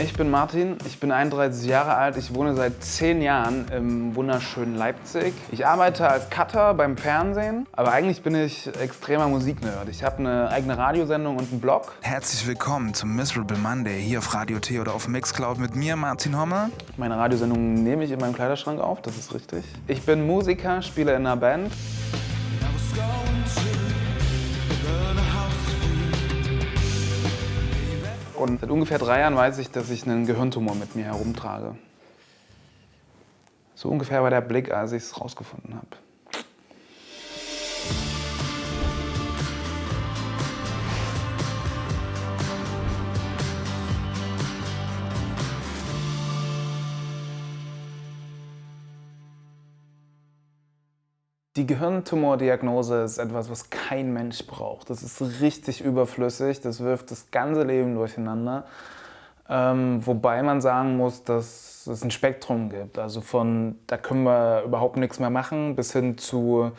Ich bin Martin, ich bin 31 Jahre alt, ich wohne seit 10 Jahren im wunderschönen Leipzig. Ich arbeite als Cutter beim Fernsehen, aber eigentlich bin ich extremer Musiknerd. Ich habe eine eigene Radiosendung und einen Blog. Herzlich willkommen zum Miserable Monday hier auf Radio T oder auf Mixcloud mit mir, Martin Homme. Meine Radiosendung nehme ich in meinem Kleiderschrank auf, das ist richtig. Ich bin Musiker, spiele in einer Band. Und seit ungefähr 3 Jahren weiß ich, dass ich einen Gehirntumor mit mir herumtrage. So ungefähr war der Blick, als ich es rausgefunden habe. Die Gehirntumordiagnose ist etwas, was kein Mensch braucht. Das ist richtig überflüssig, das wirft das ganze Leben durcheinander. Wobei man sagen muss, dass es ein Spektrum gibt. Also von, da können wir überhaupt nichts mehr machen, bis hin zu,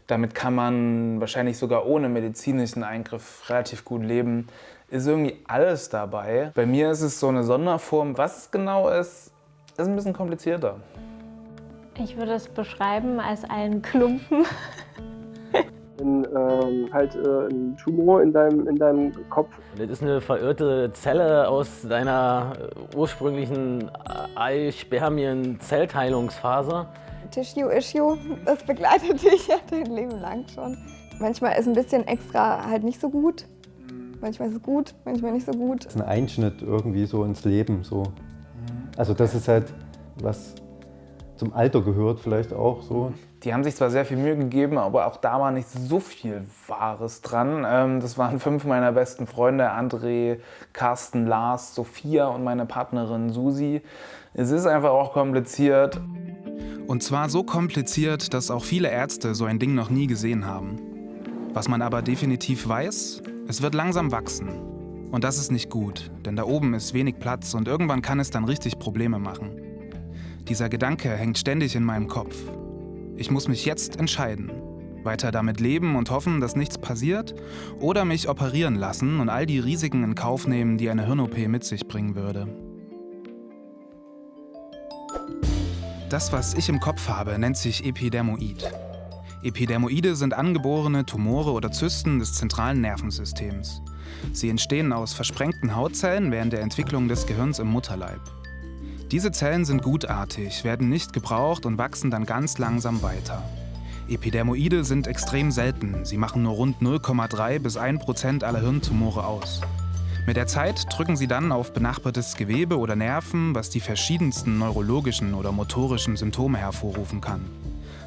damit kann man wahrscheinlich sogar ohne medizinischen Eingriff relativ gut leben. Ist irgendwie alles dabei. Bei mir ist es so eine Sonderform. Was es genau ist ein bisschen komplizierter. Ich würde es beschreiben als einen Klumpen. Ein Tumor in deinem Kopf. Das ist eine verirrte Zelle aus deiner ursprünglichen Eispermien-Zellteilungsphase. Tissue-Issue, das begleitet dich ja dein Leben lang schon. Manchmal ist ein bisschen extra halt nicht so gut. Manchmal ist es gut, manchmal nicht so gut. Das ist ein Einschnitt irgendwie so ins Leben. So. Also das ist halt was zum Alter gehört vielleicht auch so. Die haben sich zwar sehr viel Mühe gegeben, aber auch da war nicht so viel Wahres dran. Das waren 5 meiner besten Freunde, André, Carsten, Lars, Sophia und meine Partnerin Susi. Es ist einfach auch kompliziert. Und zwar so kompliziert, dass auch viele Ärzte so ein Ding noch nie gesehen haben. Was man aber definitiv weiß, es wird langsam wachsen. Und das ist nicht gut, denn da oben ist wenig Platz und irgendwann kann es dann richtig Probleme machen. Dieser Gedanke hängt ständig in meinem Kopf. Ich muss mich jetzt entscheiden. Weiter damit leben und hoffen, dass nichts passiert, oder mich operieren lassen und all die Risiken in Kauf nehmen, die eine Hirn-OP mit sich bringen würde. Das, was ich im Kopf habe, nennt sich Epidermoid. Epidermoide sind angeborene Tumore oder Zysten des zentralen Nervensystems. Sie entstehen aus versprengten Hautzellen während der Entwicklung des Gehirns im Mutterleib. Diese Zellen sind gutartig, werden nicht gebraucht und wachsen dann ganz langsam weiter. Epidermoide sind extrem selten, sie machen nur rund 0,3 bis 1% aller Hirntumore aus. Mit der Zeit drücken sie dann auf benachbartes Gewebe oder Nerven, was die verschiedensten neurologischen oder motorischen Symptome hervorrufen kann.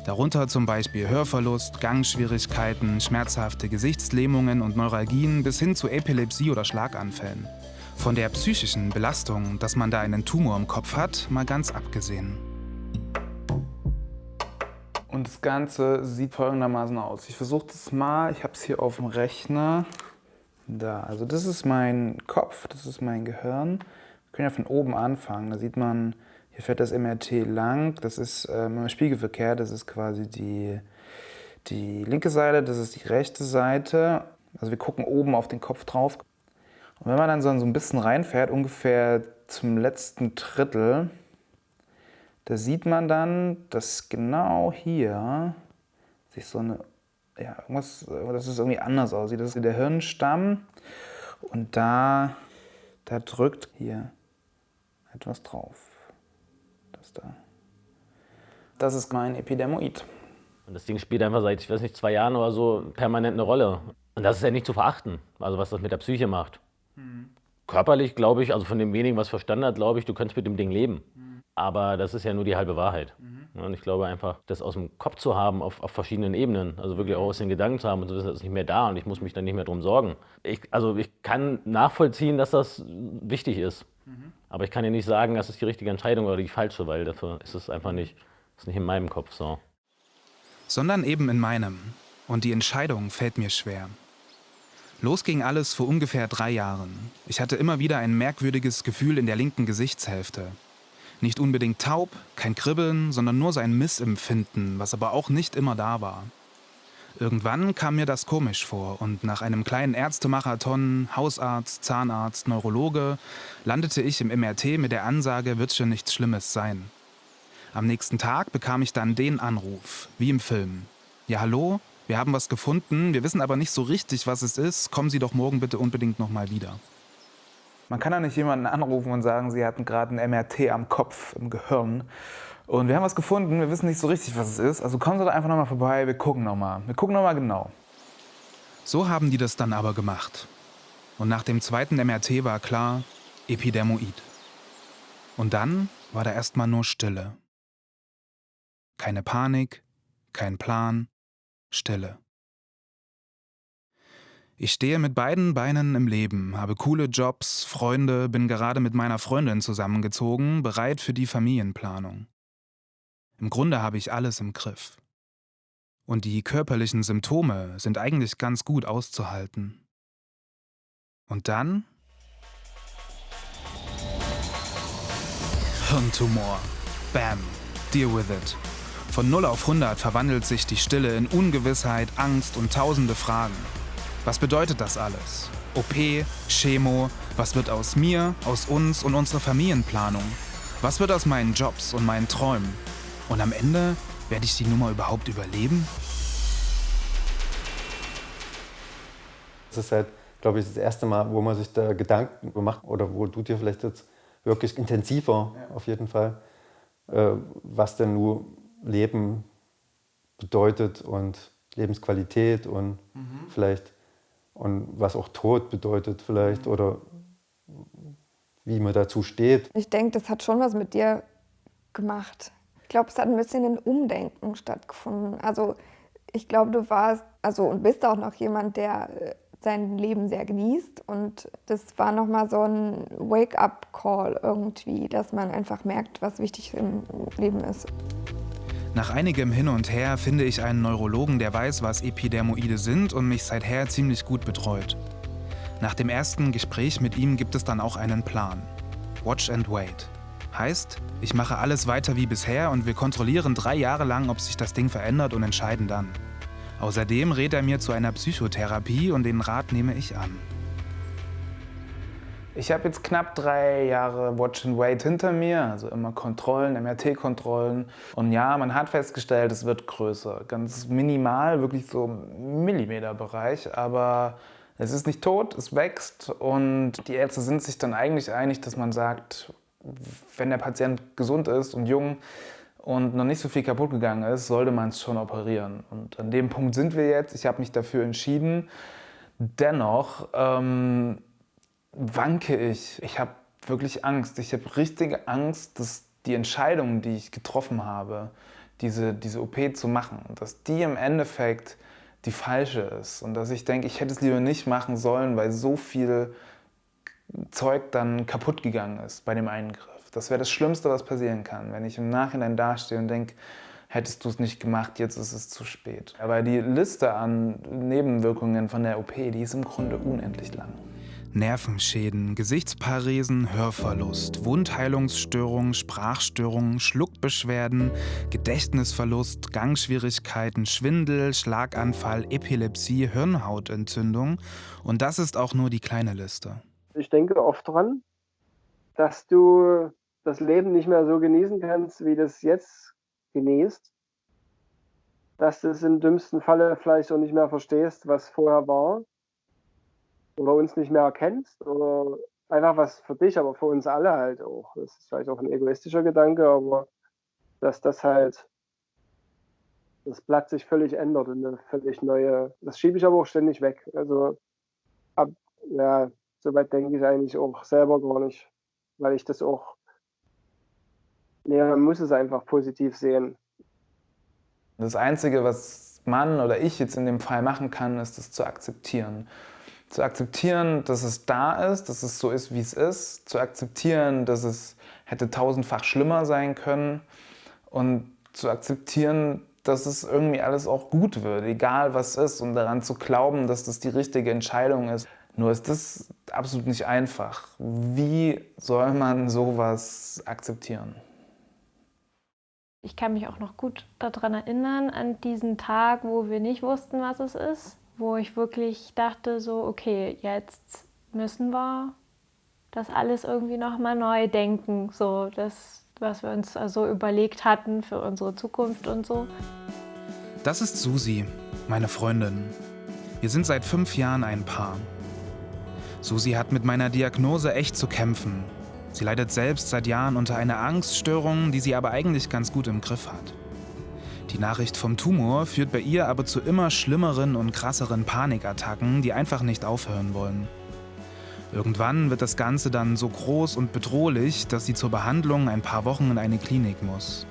Darunter zum Beispiel Hörverlust, Gangschwierigkeiten, schmerzhafte Gesichtslähmungen und Neuralgien bis hin zu Epilepsie oder Schlaganfällen. Von der psychischen Belastung, dass man da einen Tumor im Kopf hat, mal ganz abgesehen. Und das Ganze sieht folgendermaßen aus. Ich versuche das mal, ich habe es hier auf dem Rechner. Da, also das ist mein Kopf, das ist mein Gehirn. Wir können ja von oben anfangen. Da sieht man, hier fährt das MRT lang. Das ist im Spiegelverkehr, das ist quasi die linke Seite, das ist die rechte Seite. Also wir gucken oben auf den Kopf drauf. Und wenn man dann so ein bisschen reinfährt, ungefähr zum letzten Drittel, da sieht man dann, dass genau hier sich so eine, ja, irgendwas, dass es irgendwie anders aussieht. Das ist der Hirnstamm und da drückt hier etwas drauf. Das da. Das ist mein Epidermoid. Und das Ding spielt einfach seit, ich weiß nicht, 2 Jahren oder so permanent eine Rolle. Und das ist ja nicht zu verachten, also was das mit der Psyche macht. Körperlich glaube ich, also von dem wenigen, was verstanden hat, glaube ich, du könntest mit dem Ding leben. Aber das ist ja nur die halbe Wahrheit. Und ich glaube einfach, das aus dem Kopf zu haben auf verschiedenen Ebenen, also wirklich auch aus den Gedanken zu haben und zu wissen, das ist nicht mehr da und ich muss mich dann nicht mehr drum sorgen. Ich kann nachvollziehen, dass das wichtig ist. Aber ich kann ja nicht sagen, das ist die richtige Entscheidung oder die falsche, weil dafür ist es einfach nicht, ist nicht in meinem Kopf so. Sondern eben in meinem. Und die Entscheidung fällt mir schwer. Los ging alles vor ungefähr 3 Jahren. Ich hatte immer wieder ein merkwürdiges Gefühl in der linken Gesichtshälfte. Nicht unbedingt taub, kein Kribbeln, sondern nur so ein Missempfinden, was aber auch nicht immer da war. Irgendwann kam mir das komisch vor und nach einem kleinen Ärztemarathon, Hausarzt, Zahnarzt, Neurologe, landete ich im MRT mit der Ansage, wird schon nichts Schlimmes sein. Am nächsten Tag bekam ich dann den Anruf, wie im Film. Ja, hallo, wir haben was gefunden, wir wissen aber nicht so richtig, was es ist. Kommen Sie doch morgen bitte unbedingt nochmal wieder. Man kann ja nicht jemanden anrufen und sagen, sie hatten gerade ein MRT am Kopf, im Gehirn. Und wir haben was gefunden, wir wissen nicht so richtig, was es ist. Also kommen Sie doch einfach nochmal vorbei, wir gucken nochmal. Wir gucken nochmal genau. So haben die das dann aber gemacht. Und nach dem zweiten MRT war klar, Epidermoid. Und dann war da erstmal nur Stille. Keine Panik, kein Plan, Stille. Ich stehe mit beiden Beinen im Leben, habe coole Jobs, Freunde, bin gerade mit meiner Freundin zusammengezogen, bereit für die Familienplanung. Im Grunde habe ich alles im Griff. Und die körperlichen Symptome sind eigentlich ganz gut auszuhalten. Und dann? Hirntumor. Bam. Deal with it. Von 0 auf 100 verwandelt sich die Stille in Ungewissheit, Angst und tausende Fragen. Was bedeutet das alles? OP, Chemo, was wird aus mir, aus uns und unserer Familienplanung? Was wird aus meinen Jobs und meinen Träumen? Und am Ende, werde ich die Nummer überhaupt überleben? Das ist halt, glaube ich, das erste Mal, wo man sich da Gedanken macht oder wo du dir vielleicht jetzt wirklich intensiver auf jeden Fall, was denn nur Leben bedeutet und Lebensqualität und vielleicht und was auch Tod bedeutet vielleicht oder wie man dazu steht. Ich denke, das hat schon was mit dir gemacht. Ich glaube, es hat ein bisschen ein Umdenken stattgefunden. Also ich glaube, du warst und bist auch noch jemand, der sein Leben sehr genießt. Und das war nochmal so ein Wake-up-Call irgendwie, dass man einfach merkt, was wichtig im Leben ist. Nach einigem Hin und Her finde ich einen Neurologen, der weiß, was Epidermoide sind und mich seither ziemlich gut betreut. Nach dem ersten Gespräch mit ihm gibt es dann auch einen Plan. Watch and wait. Heißt, ich mache alles weiter wie bisher und wir kontrollieren 3 Jahre lang, ob sich das Ding verändert und entscheiden dann. Außerdem rät er mir zu einer Psychotherapie und den Rat nehme ich an. Ich habe jetzt knapp 3 Jahre Watch and Wait hinter mir, also immer Kontrollen, MRT-Kontrollen. Und ja, man hat festgestellt, es wird größer. Ganz minimal, wirklich so im Millimeterbereich. Aber es ist nicht tot, es wächst. Und die Ärzte sind sich dann eigentlich einig, dass man sagt, wenn der Patient gesund ist und jung und noch nicht so viel kaputt gegangen ist, sollte man es schon operieren. Und an dem Punkt sind wir jetzt. Ich habe mich dafür entschieden. Dennoch wanke ich. Ich habe wirklich Angst. Ich habe richtige Angst, dass die Entscheidung, die ich getroffen habe, diese OP zu machen, dass die im Endeffekt die falsche ist. Und dass ich denke, ich hätte es lieber nicht machen sollen, weil so viel Zeug dann kaputt gegangen ist bei dem Eingriff. Das wäre das Schlimmste, was passieren kann, wenn ich im Nachhinein dastehe und denke, hättest du es nicht gemacht, jetzt ist es zu spät. Aber die Liste an Nebenwirkungen von der OP, die ist im Grunde unendlich lang. Nervenschäden, Gesichtsparesen, Hörverlust, Wundheilungsstörungen, Sprachstörungen, Schluckbeschwerden, Gedächtnisverlust, Gangschwierigkeiten, Schwindel, Schlaganfall, Epilepsie, Hirnhautentzündung. Und das ist auch nur die kleine Liste. Ich denke oft dran, dass du das Leben nicht mehr so genießen kannst, wie du es jetzt genießt. Dass du es im dümmsten Falle vielleicht auch nicht mehr verstehst, was vorher war. Oder uns nicht mehr erkennst. Oder einfach was für dich, aber für uns alle halt auch. Das ist vielleicht auch ein egoistischer Gedanke, aber dass das Blatt sich völlig ändert und eine völlig neue. Das schiebe ich aber auch ständig weg. Also so weit denke ich eigentlich auch selber gar nicht. Weil ich das auch, man muss es einfach positiv sehen. Das Einzige, was man oder ich jetzt in dem Fall machen kann, ist es zu akzeptieren. Zu akzeptieren, dass es da ist, dass es so ist, wie es ist. Zu akzeptieren, dass es hätte tausendfach schlimmer sein können. Und zu akzeptieren, dass es irgendwie alles auch gut wird, egal was ist. Und daran zu glauben, dass das die richtige Entscheidung ist. Nur ist das absolut nicht einfach. Wie soll man sowas akzeptieren? Ich kann mich auch noch gut daran erinnern, an diesen Tag, wo wir nicht wussten, was es ist, wo ich wirklich dachte so, okay, jetzt müssen wir das alles irgendwie nochmal neu denken, so das, was wir uns also überlegt hatten für unsere Zukunft und so. Das ist Susi, meine Freundin. Wir sind seit 5 Jahren ein Paar. Susi hat mit meiner Diagnose echt zu kämpfen. Sie leidet selbst seit Jahren unter einer Angststörung, die sie aber eigentlich ganz gut im Griff hat. Die Nachricht vom Tumor führt bei ihr aber zu immer schlimmeren und krasseren Panikattacken, die einfach nicht aufhören wollen. Irgendwann wird das Ganze dann so groß und bedrohlich, dass sie zur Behandlung ein paar Wochen in eine Klinik muss.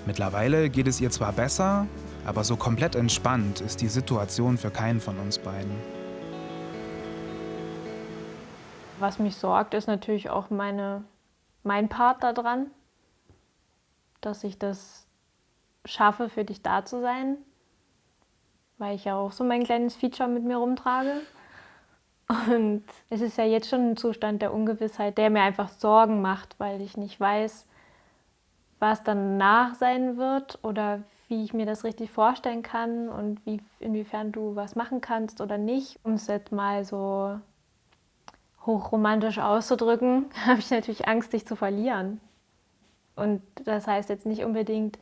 Mittlerweile geht es ihr zwar besser, aber so komplett entspannt ist die Situation für keinen von uns beiden. Was mich sorgt, ist natürlich auch mein Part daran, dass ich das schaffe, für dich da zu sein, weil ich ja auch so mein kleines Feature mit mir rumtrage. Und es ist ja jetzt schon ein Zustand der Ungewissheit, der mir einfach Sorgen macht, weil ich nicht weiß, was danach sein wird oder wie ich mir das richtig vorstellen kann und inwiefern du was machen kannst oder nicht. Um es jetzt mal so hochromantisch auszudrücken, habe ich natürlich Angst, dich zu verlieren. Und das heißt jetzt nicht unbedingt,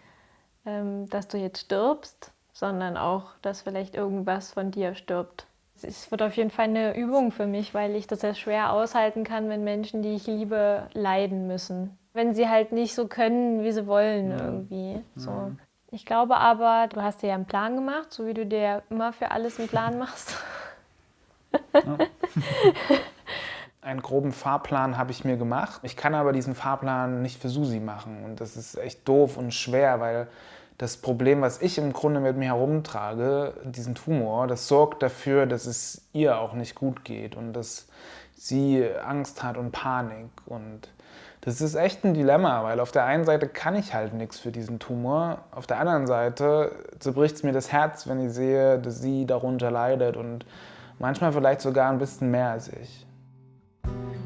dass du jetzt stirbst, sondern auch, dass vielleicht irgendwas von dir stirbt. Es wird auf jeden Fall eine Übung für mich, weil ich das sehr schwer aushalten kann, wenn Menschen, die ich liebe, leiden müssen. Wenn sie halt nicht so können, wie sie wollen irgendwie. So. Ich glaube aber, du hast dir ja einen Plan gemacht, so wie du dir immer für alles einen Plan machst. Ja. Einen groben Fahrplan habe ich mir gemacht. Ich kann aber diesen Fahrplan nicht für Susi machen. Und das ist echt doof und schwer, weil das Problem, was ich im Grunde mit mir herumtrage, diesen Tumor, das sorgt dafür, dass es ihr auch nicht gut geht und dass sie Angst hat und Panik. Und das ist echt ein Dilemma, weil auf der einen Seite kann ich halt nichts für diesen Tumor. Auf der anderen Seite zerbricht es mir das Herz, wenn ich sehe, dass sie darunter leidet und manchmal vielleicht sogar ein bisschen mehr als ich.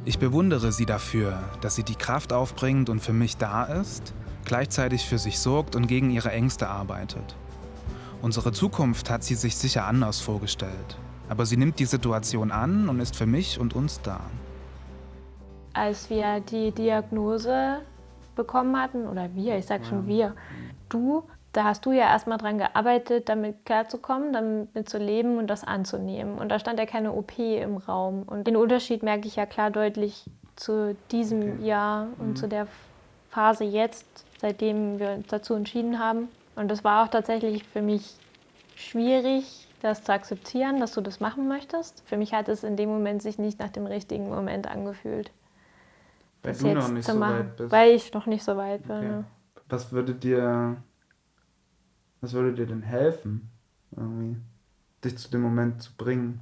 Ich bewundere sie dafür, dass sie die Kraft aufbringt und für mich da ist, gleichzeitig für sich sorgt und gegen ihre Ängste arbeitet. Unsere Zukunft hat sie sich sicher anders vorgestellt, aber sie nimmt die Situation an und ist für mich und uns da. Als wir die Diagnose bekommen hatten, oder wir, ich sag schon wir, da hast du ja erstmal dran gearbeitet, damit klarzukommen, damit zu leben und das anzunehmen. Und da stand ja keine OP im Raum. Und den Unterschied merke ich ja klar deutlich zu diesem Jahr und zu der Phase jetzt, seitdem wir uns dazu entschieden haben. Und das war auch tatsächlich für mich schwierig, das zu akzeptieren, dass du das machen möchtest. Für mich hat es in dem Moment sich nicht nach dem richtigen Moment angefühlt. Weil du noch nicht so weit bist. Weil ich noch nicht so weit bin. Okay. Was würde dir denn helfen, irgendwie, dich zu dem Moment zu bringen?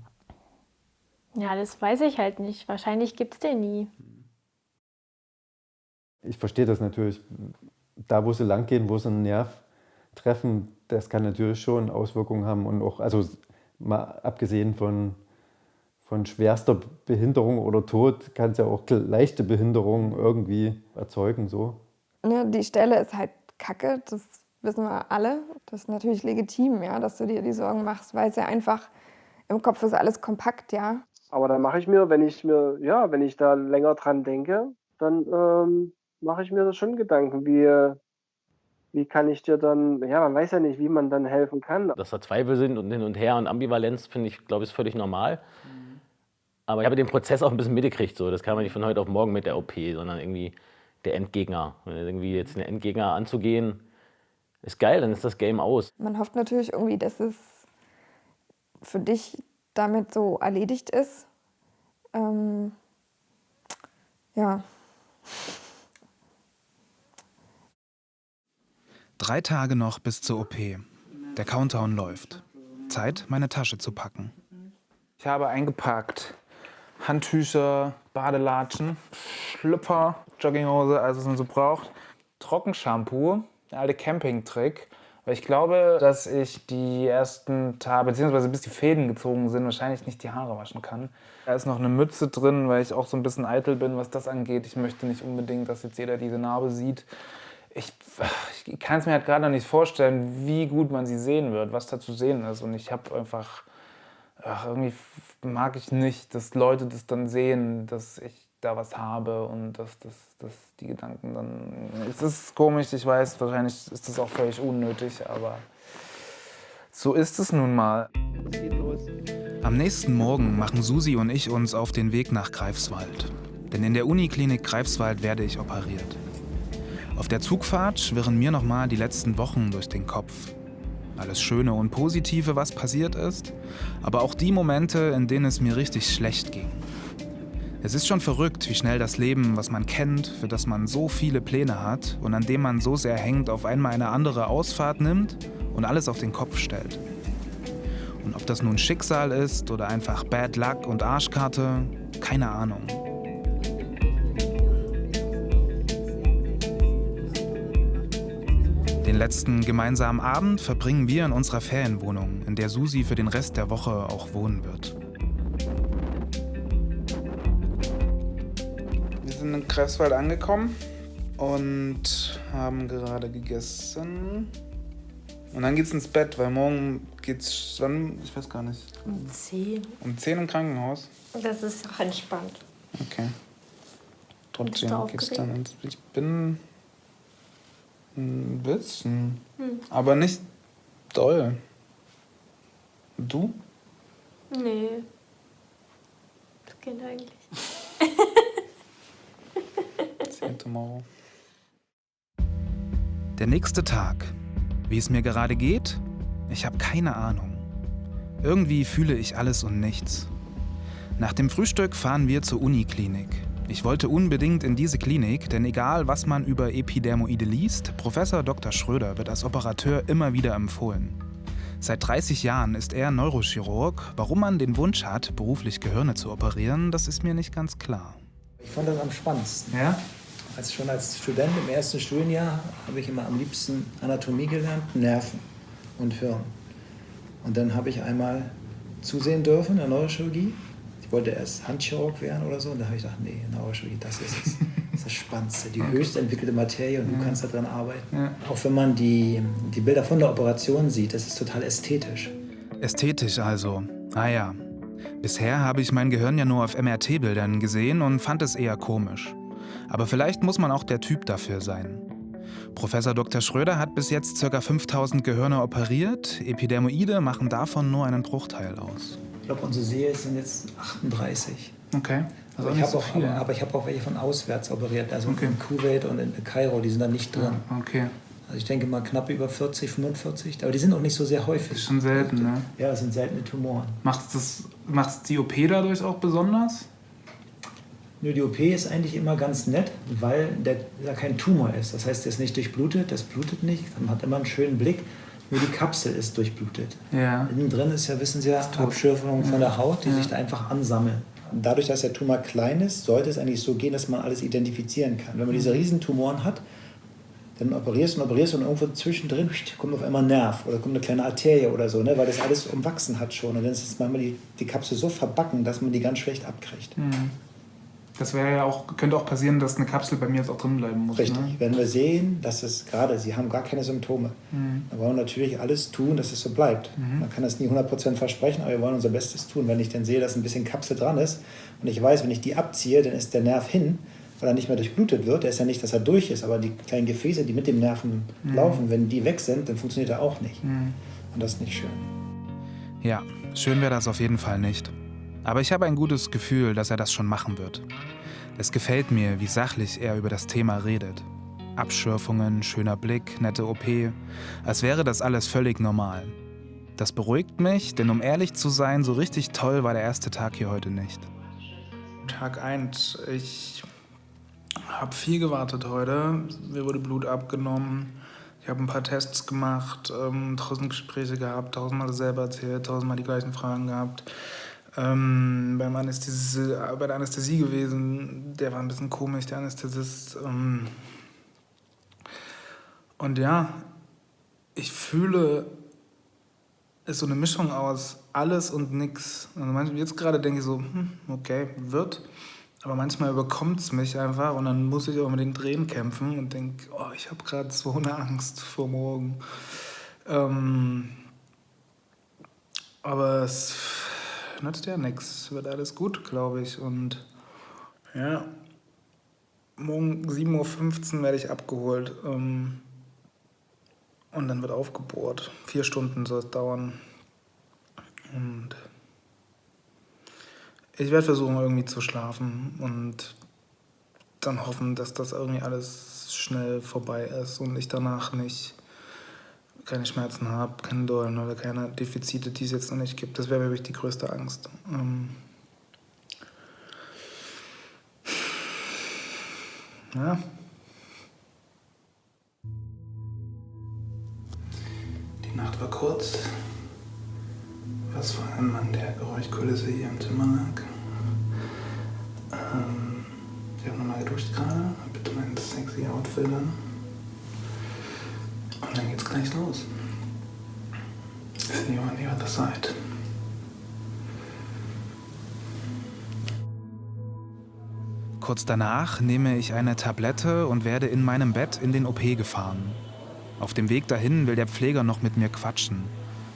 Ja, das weiß ich halt nicht. Wahrscheinlich gibt es den nie. Ich verstehe das natürlich. Da, wo sie lang gehen, wo sie einen Nerv treffen, das kann natürlich schon Auswirkungen haben. Und auch, also mal abgesehen von schwerster Behinderung oder Tod, kann es ja auch leichte Behinderungen irgendwie erzeugen. So. Ja, die Stelle ist halt kacke, das wissen wir alle. Das ist natürlich legitim, ja, dass du dir die Sorgen machst, weil es ja einfach im Kopf ist alles kompakt, ja. Aber dann mache ich mir, wenn ich da länger dran denke, dann mache ich mir da schon Gedanken, wie kann ich dir dann, ja, man weiß ja nicht, wie man dann helfen kann. Dass da Zweifel sind und hin und her und Ambivalenz, finde ich, glaube ich, ist völlig normal. Aber ich habe den Prozess auch ein bisschen mitgekriegt. So. Das kam ja nicht von heute auf morgen mit der OP, sondern irgendwie der Endgegner. Irgendwie jetzt einen Endgegner anzugehen, ist geil, dann ist das Game aus. Man hofft natürlich irgendwie, dass es für dich damit so erledigt ist. Ja. 3 Tage noch bis zur OP. Der Countdown läuft. Zeit, meine Tasche zu packen. Ich habe eingepackt Handtücher, Badelatschen, Schlüpfer, Jogginghose, alles was man so braucht, Trockenshampoo, der alte Campingtrick. Weil ich glaube, dass ich die ersten Tage, beziehungsweise bis die Fäden gezogen sind, wahrscheinlich nicht die Haare waschen kann. Da ist noch eine Mütze drin, weil ich auch so ein bisschen eitel bin, was das angeht. Ich möchte nicht unbedingt, dass jetzt jeder diese Narbe sieht. Ich kann es mir halt gerade noch nicht vorstellen, wie gut man sie sehen wird, was da zu sehen ist. Und ich habe einfach, irgendwie mag ich nicht, dass Leute das dann sehen, dass ich da was habe und dass die Gedanken dann... Es ist komisch, ich weiß, wahrscheinlich ist das auch völlig unnötig, aber so ist es nun mal. Am nächsten Morgen machen Susi und ich uns auf den Weg nach Greifswald. Denn in der Uniklinik Greifswald werde ich operiert. Auf der Zugfahrt schwirren mir nochmal die letzten Wochen durch den Kopf. Alles Schöne und Positive, was passiert ist, aber auch die Momente, in denen es mir richtig schlecht ging. Es ist schon verrückt, wie schnell das Leben, was man kennt, für das man so viele Pläne hat und an dem man so sehr hängt, auf einmal eine andere Ausfahrt nimmt und alles auf den Kopf stellt. Und ob das nun Schicksal ist oder einfach Bad Luck und Arschkarte, keine Ahnung. Den letzten gemeinsamen Abend verbringen wir in unserer Ferienwohnung, in der Susi für den Rest der Woche auch wohnen wird. Wir sind in Greifswald angekommen und haben gerade gegessen. Und dann geht's ins Bett, weil morgen geht's, wann? Ich weiß gar nicht. Um 10. Um 10 im Krankenhaus? Das ist auch entspannt. Okay. Trotzdem Bist du geht's aufgeregt? dann. Ich bin ein bisschen, aber nicht doll. Du? Nee. Das geht eigentlich. See you tomorrow. Der nächste Tag. Wie es mir gerade geht? Ich habe keine Ahnung. Irgendwie fühle ich alles und nichts. Nach dem Frühstück fahren wir zur Uniklinik. Ich wollte unbedingt in diese Klinik, denn egal, was man über Epidermoide liest, Professor Dr. Schröder wird als Operateur immer wieder empfohlen. Seit 30 Jahren ist er Neurochirurg. Warum man den Wunsch hat, beruflich Gehirne zu operieren, das ist mir nicht ganz klar. Ich fand das am spannendsten. Ja? Schon als Student im ersten Studienjahr habe ich immer am liebsten Anatomie gelernt, Nerven und Hirn. Und dann habe ich einmal zusehen dürfen in der Neurochirurgie. Ich wollte erst Handchirurg werden oder so. Und da habe ich gedacht, nee, Neurochirurgie, das ist es. Das ist das Spannendste, die höchst entwickelte Materie und du kannst daran arbeiten. Ja. Auch wenn man die Bilder von der Operation sieht, das ist total ästhetisch. Ästhetisch also. Ah ja. Bisher habe ich mein Gehirn ja nur auf MRT-Bildern gesehen und fand es eher komisch. Aber vielleicht muss man auch der Typ dafür sein. Professor Dr. Schröder hat bis jetzt ca. 5000 Gehirne operiert. Epidermoide machen davon nur einen Bruchteil aus. Ich glaube, unsere Serie sind jetzt 38. Okay. Aber ich habe auch welche von auswärts operiert, also Okay. in Kuwait und in Kairo, die sind da nicht drin. Okay. Also ich denke mal knapp über 40, 45, aber die sind auch nicht so sehr Das häufig. ist schon selten, ne? Ja, das sind seltene Tumoren. Macht's die OP dadurch auch besonders? Nur die OP ist eigentlich immer ganz nett, weil da kein Tumor ist. Das heißt, der ist nicht durchblutet, das blutet nicht, man hat immer einen schönen Blick. Nur die Kapsel ist durchblutet. Ja. Innen drin ist ja, wissen Sie ja, Abschürfungen von der Haut, die sich da einfach ansammeln. Und dadurch, dass der Tumor klein ist, sollte es eigentlich so gehen, dass man alles identifizieren kann. Wenn man diese Riesentumoren hat, dann operierst und irgendwo zwischendrin kommt auf einmal ein Nerv oder kommt eine kleine Arterie oder so, ne, weil das alles umwachsen hat schon. Und dann ist es manchmal die Kapsel so verbacken, dass man die ganz schlecht abkriegt. Das könnte auch passieren, dass eine Kapsel bei mir jetzt auch drin bleiben muss. Richtig. Ne? Wenn wir sehen, dass es gerade, Sie haben gar keine Symptome, dann wollen wir natürlich alles tun, dass es so bleibt. Man kann das nie 100% versprechen, aber wir wollen unser Bestes tun. Wenn ich dann sehe, dass ein bisschen Kapsel dran ist und ich weiß, wenn ich die abziehe, dann ist der Nerv hin, weil er nicht mehr durchblutet wird. Der ist ja nicht, dass er durch ist, aber die kleinen Gefäße, die mit dem Nerven laufen, wenn die weg sind, dann funktioniert er auch nicht. Und das ist nicht schön. Ja, schön wäre das auf jeden Fall nicht. Aber ich habe ein gutes Gefühl, dass er das schon machen wird. Es gefällt mir, wie sachlich er über das Thema redet. Abschürfungen, schöner Blick, nette OP, als wäre das alles völlig normal. Das beruhigt mich, denn um ehrlich zu sein, so richtig toll war der erste Tag hier heute nicht. Tag 1. Ich habe viel gewartet heute. Mir wurde Blut abgenommen. Ich habe ein paar Tests gemacht, 1000 Gespräche gehabt, 1000-mal selber erzählt, 1000-mal die gleichen Fragen gehabt. Bei der Anästhesie gewesen, der war ein bisschen komisch, der Anästhesist. Und ja, ich fühle, es ist so eine Mischung aus alles und nix. Also jetzt gerade denke ich so, okay, wird. Aber manchmal überkommt es mich einfach und dann muss ich auch mit den Tränen kämpfen und denke, oh, ich habe gerade so eine Angst vor morgen. Aber es nützt ja nichts, wird alles gut, glaube ich. Und ja, morgen 7:15 Uhr werde ich abgeholt. Und dann wird aufgebohrt. 4 Stunden soll es dauern. Und ich werde versuchen, irgendwie zu schlafen und dann hoffen, dass das irgendwie alles schnell vorbei ist und ich danach keine Schmerzen habe, keine Dollen oder keine Defizite, die es jetzt noch nicht gibt. Das wäre wirklich die größte Angst. Ja. Die Nacht war kurz. Was vor allem an der Geräuschkulisse hier im Zimmer lag. Ich habe nochmal geduscht gerade. Bitte mein sexy Outfit an. Und dann geht's gleich los. See you on the other side. Kurz danach nehme ich eine Tablette und werde in meinem Bett in den OP gefahren. Auf dem Weg dahin will der Pfleger noch mit mir quatschen.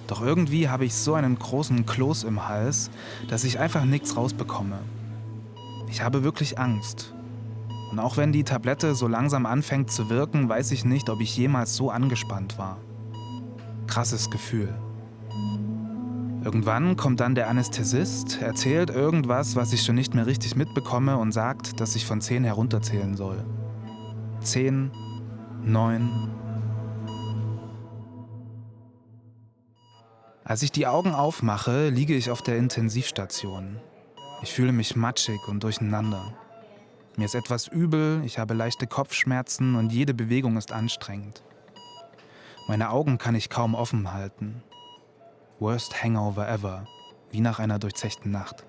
Doch irgendwie habe ich so einen großen Kloß im Hals, dass ich einfach nichts rausbekomme. Ich habe wirklich Angst. Und auch wenn die Tablette so langsam anfängt zu wirken, weiß ich nicht, ob ich jemals so angespannt war. Krasses Gefühl. Irgendwann kommt dann der Anästhesist, erzählt irgendwas, was ich schon nicht mehr richtig mitbekomme und sagt, dass ich von 10 herunterzählen soll. 10, 9. Als ich die Augen aufmache, liege ich auf der Intensivstation. Ich fühle mich matschig und durcheinander. Mir ist etwas übel, ich habe leichte Kopfschmerzen und jede Bewegung ist anstrengend. Meine Augen kann ich kaum offen halten. Worst Hangover ever, wie nach einer durchzechten Nacht.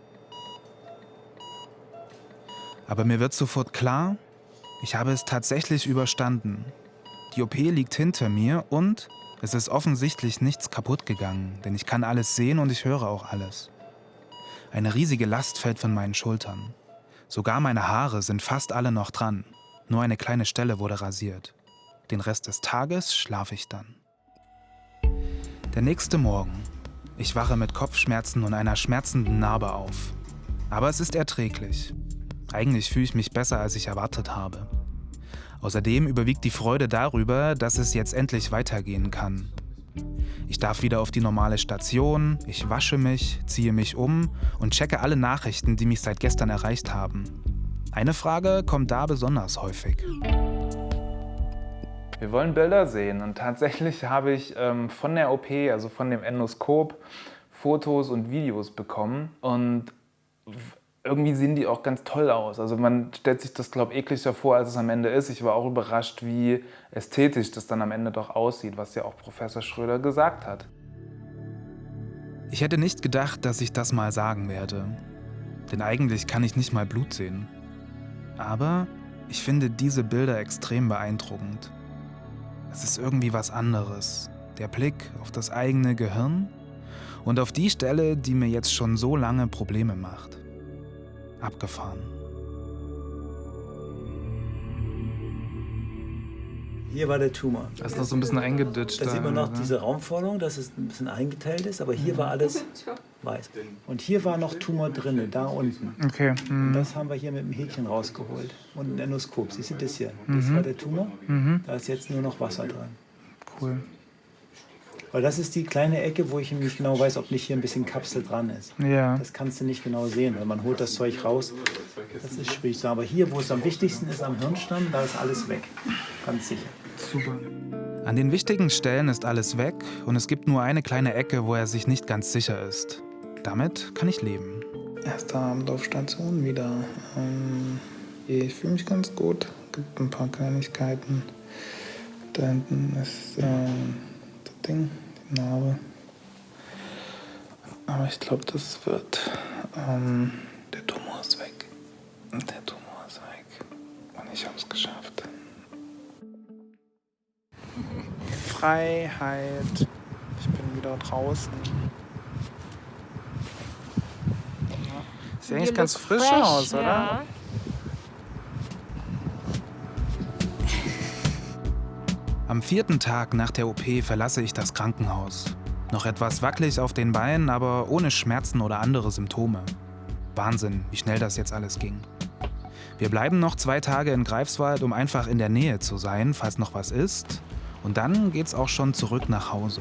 Aber mir wird sofort klar, ich habe es tatsächlich überstanden. Die OP liegt hinter mir und es ist offensichtlich nichts kaputt gegangen, denn ich kann alles sehen und ich höre auch alles. Eine riesige Last fällt von meinen Schultern. Sogar meine Haare sind fast alle noch dran. Nur eine kleine Stelle wurde rasiert. Den Rest des Tages schlafe ich dann. Der nächste Morgen. Ich wache mit Kopfschmerzen und einer schmerzenden Narbe auf. Aber es ist erträglich. Eigentlich fühle ich mich besser, als ich erwartet habe. Außerdem überwiegt die Freude darüber, dass es jetzt endlich weitergehen kann. Ich darf wieder auf die normale Station, ich wasche mich, ziehe mich um und checke alle Nachrichten, die mich seit gestern erreicht haben. Eine Frage kommt da besonders häufig. Wir wollen Bilder sehen und tatsächlich habe ich von der OP, also von dem Endoskop, Fotos und Videos bekommen und irgendwie sehen die auch ganz toll aus. Also man stellt sich das, glaube ich, ekliger vor, als es am Ende ist. Ich war auch überrascht, wie ästhetisch das dann am Ende doch aussieht, was ja auch Professor Schröder gesagt hat. Ich hätte nicht gedacht, dass ich das mal sagen werde. Denn eigentlich kann ich nicht mal Blut sehen. Aber ich finde diese Bilder extrem beeindruckend. Es ist irgendwie was anderes. Der Blick auf das eigene Gehirn und auf die Stelle, die mir jetzt schon so lange Probleme macht. Abgefahren. Hier war der Tumor. Das ist noch so ein bisschen eingeditscht. Da sieht man noch diese Raumforderung, dass es ein bisschen eingeteilt ist, aber hier war alles weiß. Und hier war noch Tumor drin, da unten. Okay. Und das haben wir hier mit dem Häkchen rausgeholt. Und ein Endoskop, siehst du das hier? Das war der Tumor. Da ist jetzt nur noch Wasser dran. Cool. Weil das ist die kleine Ecke, wo ich nicht genau weiß, ob nicht hier ein bisschen Kapsel dran ist. Ja. Das kannst du nicht genau sehen, weil man holt das Zeug raus. Das ist schwierig so. Aber hier, wo es am wichtigsten ist, am Hirnstamm, da ist alles weg. Ganz sicher. Super. An den wichtigen Stellen ist alles weg und es gibt nur eine kleine Ecke, wo er sich nicht ganz sicher ist. Damit kann ich leben. Erster Abend auf Station wieder. Ich fühle mich ganz gut. Es gibt ein paar Kleinigkeiten. Da hinten ist das Ding, die Narbe. Aber ich glaube, das wird. Der Tumor ist weg. Der Tumor ist weg. Und ich habe es geschafft. Freiheit. Ich bin wieder draußen. Sieht eigentlich ganz frisch aus, oder? Ja. Am 4. Tag nach der OP verlasse ich das Krankenhaus. Noch etwas wackelig auf den Beinen, aber ohne Schmerzen oder andere Symptome. Wahnsinn, wie schnell das jetzt alles ging. Wir bleiben noch 2 Tage in Greifswald, um einfach in der Nähe zu sein, falls noch was ist. Und dann geht's auch schon zurück nach Hause.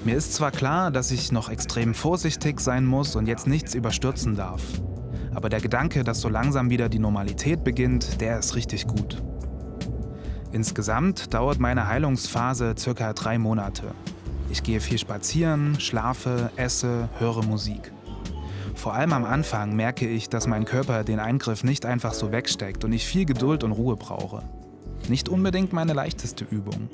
Mir ist zwar klar, dass ich noch extrem vorsichtig sein muss und jetzt nichts überstürzen darf. Aber der Gedanke, dass so langsam wieder die Normalität beginnt, der ist richtig gut. Insgesamt dauert meine Heilungsphase ca. 3 Monate. Ich gehe viel spazieren, schlafe, esse, höre Musik. Vor allem am Anfang merke ich, dass mein Körper den Eingriff nicht einfach so wegsteckt und ich viel Geduld und Ruhe brauche. Nicht unbedingt meine leichteste Übung.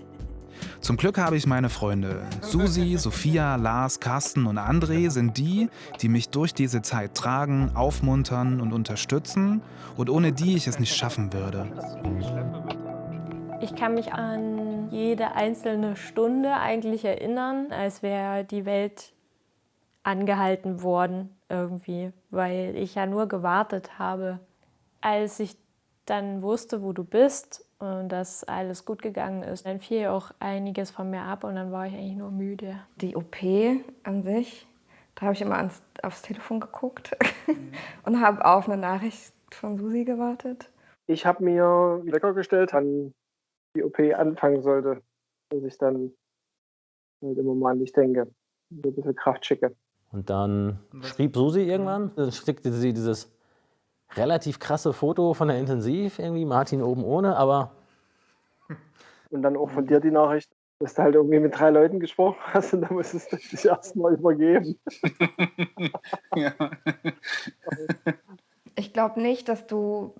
Zum Glück habe ich meine Freunde. Susi, Sophia, Lars, Carsten und André sind die mich durch diese Zeit tragen, aufmuntern und unterstützen und ohne die ich es nicht schaffen würde. Ich kann mich an jede einzelne Stunde eigentlich erinnern, als wäre die Welt angehalten worden irgendwie, weil ich ja nur gewartet habe. Als ich dann wusste, wo du bist und dass alles gut gegangen ist, dann fiel auch einiges von mir ab und dann war ich eigentlich nur müde. Die OP an sich, da habe ich immer aufs Telefon geguckt und habe auf eine Nachricht von Susi gewartet. Ich habe mir Wecker gestellt, wann die OP anfangen sollte, dass ich dann halt immer mal an dich denke, ein bisschen Kraft schicke. Und dann schrieb Susi irgendwann, dann schickte sie dieses relativ krasse Foto von der Intensiv, irgendwie Martin oben ohne, aber... Und dann auch von dir die Nachricht, dass du halt irgendwie mit 3 Leuten gesprochen hast und dann musstest du dich erstmal übergeben. Ja. Ich glaube nicht, dass du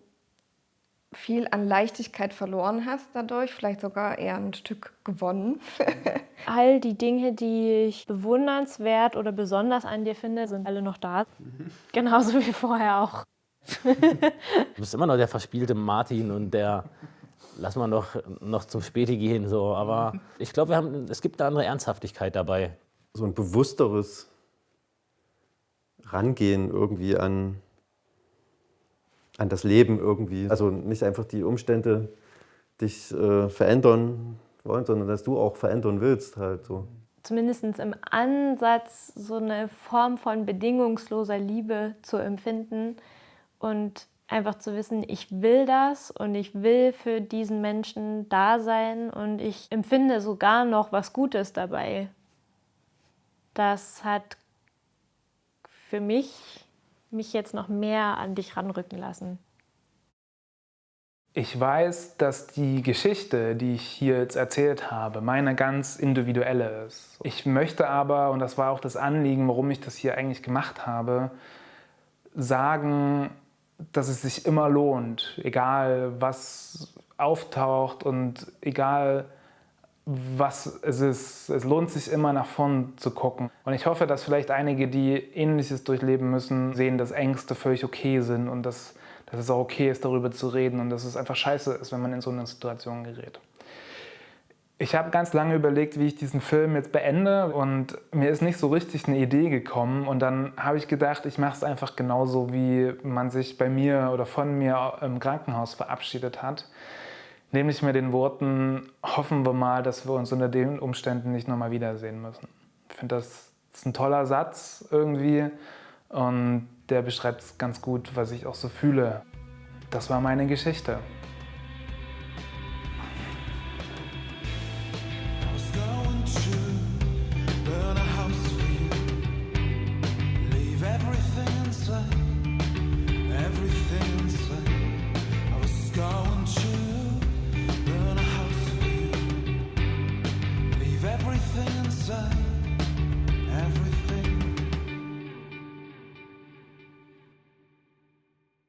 viel an Leichtigkeit verloren hast dadurch, vielleicht sogar eher ein Stück gewonnen. All die Dinge, die ich bewundernswert oder besonders an dir finde, sind alle noch da. Genauso wie vorher auch. Du bist immer noch der verspielte Martin und der, lass mal noch zum Späti gehen, so. Aber ich glaube, es gibt eine andere Ernsthaftigkeit dabei. So ein bewussteres Rangehen irgendwie an das Leben irgendwie. Also nicht einfach die Umstände dich verändern wollen, sondern dass du auch verändern willst halt so. Zumindest im Ansatz so eine Form von bedingungsloser Liebe zu empfinden und einfach zu wissen, ich will das und ich will für diesen Menschen da sein und ich empfinde sogar noch was Gutes dabei. Das hat für mich jetzt noch mehr an dich ranrücken lassen. Ich weiß, dass die Geschichte, die ich hier jetzt erzählt habe, meine ganz individuelle ist. Ich möchte aber, und das war auch das Anliegen, warum ich das hier eigentlich gemacht habe, sagen, dass es sich immer lohnt, egal was auftaucht und egal was es ist. Es lohnt sich immer nach vorn zu gucken. Und ich hoffe, dass vielleicht einige, die Ähnliches durchleben müssen, sehen, dass Ängste völlig okay sind und dass es auch okay ist, darüber zu reden und dass es einfach scheiße ist, wenn man in so eine Situation gerät. Ich habe ganz lange überlegt, wie ich diesen Film jetzt beende und mir ist nicht so richtig eine Idee gekommen und dann habe ich gedacht, ich mache es einfach genauso, wie man sich bei mir oder von mir im Krankenhaus verabschiedet hat. Nämlich mit den Worten, hoffen wir mal, dass wir uns unter den Umständen nicht nochmal wiedersehen müssen. Ich finde, das ist ein toller Satz irgendwie und der beschreibt es ganz gut, was ich auch so fühle. Das war meine Geschichte. Everything inside